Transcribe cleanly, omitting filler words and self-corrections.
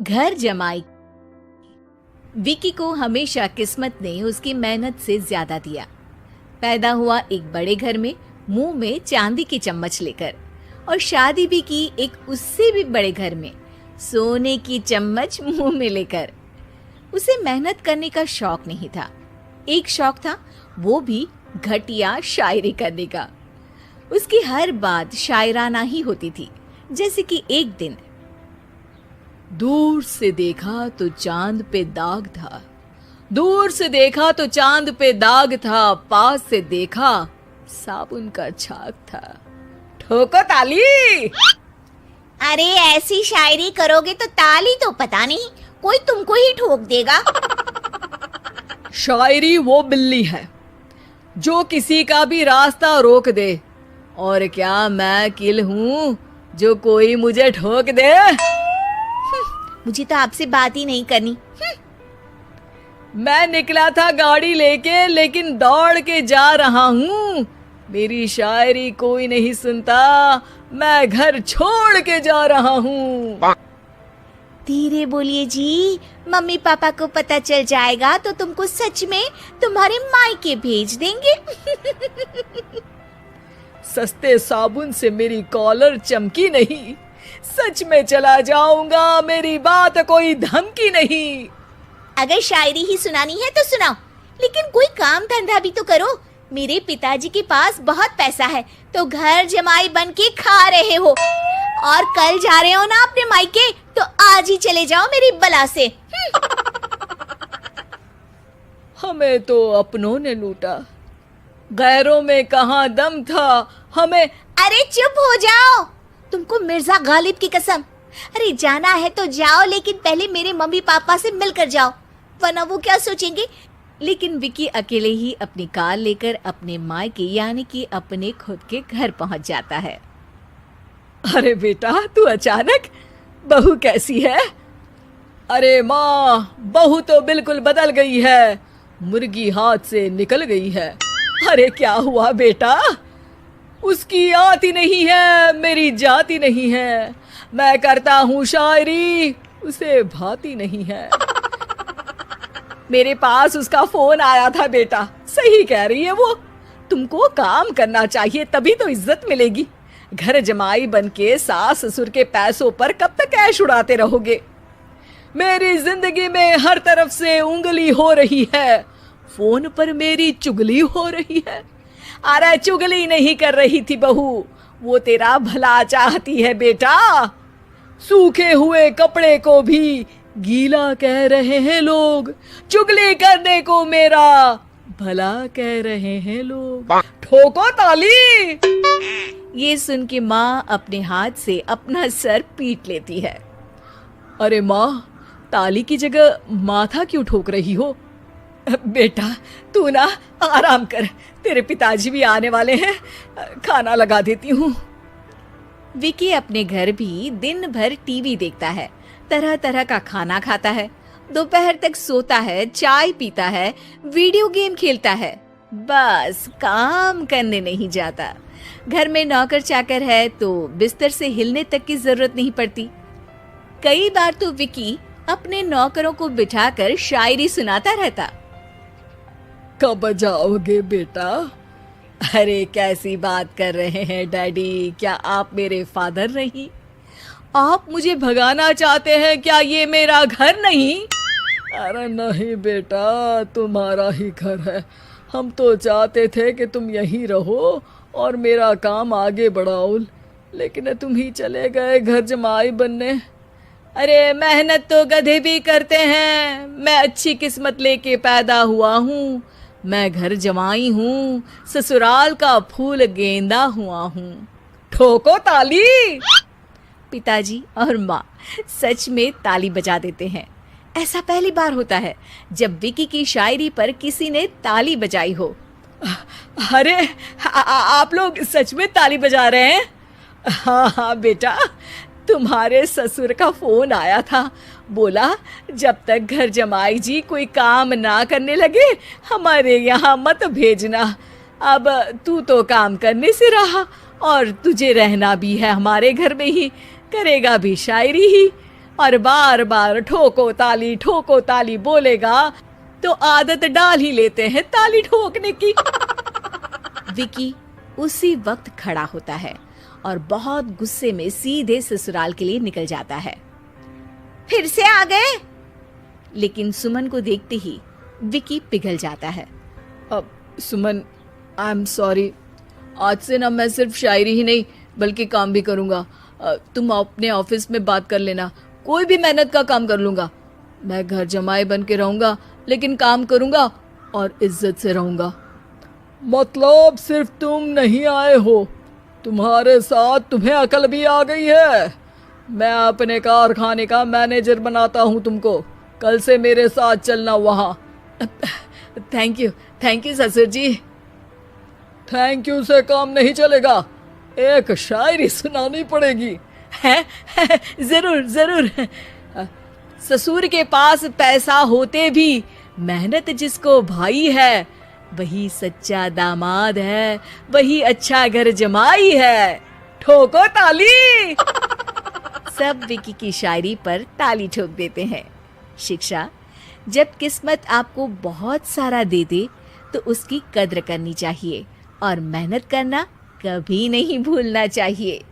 घर जमाई। विकी को हमेशा किस्मत ने उसकी मेहनत से ज्यादा दिया। पैदा हुआ एक बड़े घर में, मुंह में चांदी की चम्मच लेकर, और शादी भी की एक उससे भी बड़े घर में, सोने की चम्मच मुंह में लेकर। उसे मेहनत करने का शौक नहीं था। एक शौक था, वो भी घटिया शायरी करने का। उसकी हर बात शायराना ही होती थी। जैसे कि एक दिन, दूर से देखा तो चांद पे दाग था, दूर से देखा तो चांद पे दाग था, पास से देखा साबुन का छाग था। ठोको ताली। अरे ऐसी शायरी करोगे तो ताली तो पता नहीं, कोई तुमको ही ठोक देगा। शायरी वो बिल्ली है जो किसी का भी रास्ता रोक दे, और क्या मैं किल हूँ जो कोई मुझे ठोक दे। मुझे तो आपसे बात ही नहीं करनी। मैं निकला था गाड़ी लेके, लेकिन दौड़ के जा रहा हूँ। मेरी शायरी कोई नहीं सुनता, मैं घर छोड़ के जा रहा हूँ। धीरे बोलिए जी, मम्मी पापा को पता चल जाएगा तो तुमको सच में तुम्हारे मायके भेज देंगे। सस्ते साबुन से मेरी कॉलर चमकी नहीं, सच में चला जाऊंगा, मेरी बात कोई धमकी नहीं। अगर शायरी ही सुनानी है तो सुनाओ, लेकिन कोई काम धंधा भी तो करो। मेरे पिताजी के पास बहुत पैसा है, तो घर जमाई बन के खा रहे हो, और कल जा रहे हो ना अपने मायके, तो आज ही चले जाओ मेरी बला से। हमें तो अपनों ने लूटा, गैरों में कहाँ दम था हमें। अरे चुप हो जाओ, तुमको मिर्जा गालिब की कसम। अरे जाना है तो जाओ, लेकिन पहले मेरे मम्मी पापा से मिलकर जाओ, वरना वो क्या सोचेंगे। लेकिन विकी अकेले ही अपनी कार लेकर अपने मायके यानी कि अपने खुद के घर पहुंच जाता है। अरे बेटा, तू अचानक, बहू कैसी है? अरे माँ, बहू तो बिल्कुल बदल गई है, मुर्गी हाथ से निकल गई है। अरे क्या हुआ बेटा? उसकी आती नहीं है, मेरी जाती नहीं है। मैं करता हूँ शायरी, उसे भाती नहीं है। मेरे पास उसका फोन आया था बेटा, सही कह रही है वो। तुमको काम करना चाहिए, तभी तो इज्जत मिलेगी। घर जमाई बनके सास ससुर के पैसों पर कब तक ऐश उड़ाते रहोगे? मेरी जिंदगी में हर तरफ से उंगली हो रही है, फोन पर मेरी चुगली हो रही है। अरे चुगली नहीं कर रही थी बहू, वो तेरा भला चाहती है बेटा। सूखे हुए कपड़े को भी गीला कह रहे हैं लोग, चुगली करने को मेरा भला कह रहे हैं लोग। ठोको ताली। ये सुन के माँ अपने हाथ से अपना सर पीट लेती है। अरे माँ, ताली की जगह माथा क्यों ठोक रही हो? बेटा तू ना आराम कर, तेरे पिताजी भी आने वाले हैं, खाना लगा देती हूँ। विकी अपने घर भी दिन भर टीवी देखता है, तरह तरह का खाना खाता है, दोपहर तक सोता है, चाय पीता है, वीडियो गेम खेलता है, बस काम करने नहीं जाता। घर में नौकर चाकर है तो बिस्तर से हिलने तक की जरूरत नहीं पड़ती। कई बार तो विकी अपने नौकरों को बिठाकर शायरी सुनाता रहता। कब जाओगे बेटा? अरे कैसी बात कर रहे हैं डैडी, क्या आप मेरे फादर नहीं? आप मुझे भगाना चाहते हैं क्या? ये मेरा घर नहीं। अरे नहीं बेटा, तुम्हारा ही घर है। हम तो चाहते थे कि तुम यहीं रहो और मेरा काम आगे बढ़ाओ, लेकिन तुम ही चले गए घर जमाई बनने। अरे मेहनत तो गधे भी करते हैं, मैं अच्छी किस्मत लेके पैदा हुआ हूँ, मैं घर जमाई हूँ, ससुराल का फूल गेंदा हुआ हूँ। ठोको ताली। पिताजी और माँ सच में ताली बजा देते हैं। ऐसा पहली बार होता है जब विकी की शायरी पर किसी ने ताली बजाई हो। अरे आप लोग सच में ताली बजा रहे हैं? हाँ हाँ बेटा, तुम्हारे ससुर का फोन आया था, बोला जब तक घर जमाई जी कोई काम ना करने लगे हमारे यहाँ मत भेजना। अब तू तो काम करने से रहा और तुझे रहना भी है हमारे घर में ही, करेगा भी शायरी ही। और बार बार ठोको ताली बोलेगा तो आदत डाल ही लेते हैं ताली ठोकने की। विकी उसी वक्त खड़ा होता है और बहुत गुस्से में सीधे ससुराल के लिए निकल जाता है। फिर से आ गए? लेकिन सुमन को देखते ही विकी पिघल जाता है। अब सुमन, आई एम सॉरी, आज से ना मैं सिर्फ शायरी ही नहीं बल्कि काम भी करूँगा। तुम अपने ऑफिस में बात कर लेना, कोई भी मेहनत का काम कर लूँगा। मैं घर जमाई बन के रहूँगा लेकिन काम करूँगा और इज्जत से रहूँगा। मतलब सिर्फ तुम नहीं आए हो, तुम्हारे साथ तुम्हें अकल भी आ गई है। मैं अपने कारखाने का मैनेजर बनाता हूँ तुमको, कल से मेरे साथ चलना वहाँ। थैंक यू ससुर जी। थैंक यू से काम नहीं चलेगा, एक शायरी सुनानी पड़ेगी। है जरूर। ससुर के पास पैसा होते भी मेहनत जिसको भाई है, वही सच्चा दामाद है, वही अच्छा घर जमाई है। ठोको ताली। सब विकी की शायरी पर ताली ठोक देते हैं। शिक्षा: जब किस्मत आपको बहुत सारा दे दे तो उसकी कद्र करनी चाहिए और मेहनत करना कभी नहीं भूलना चाहिए।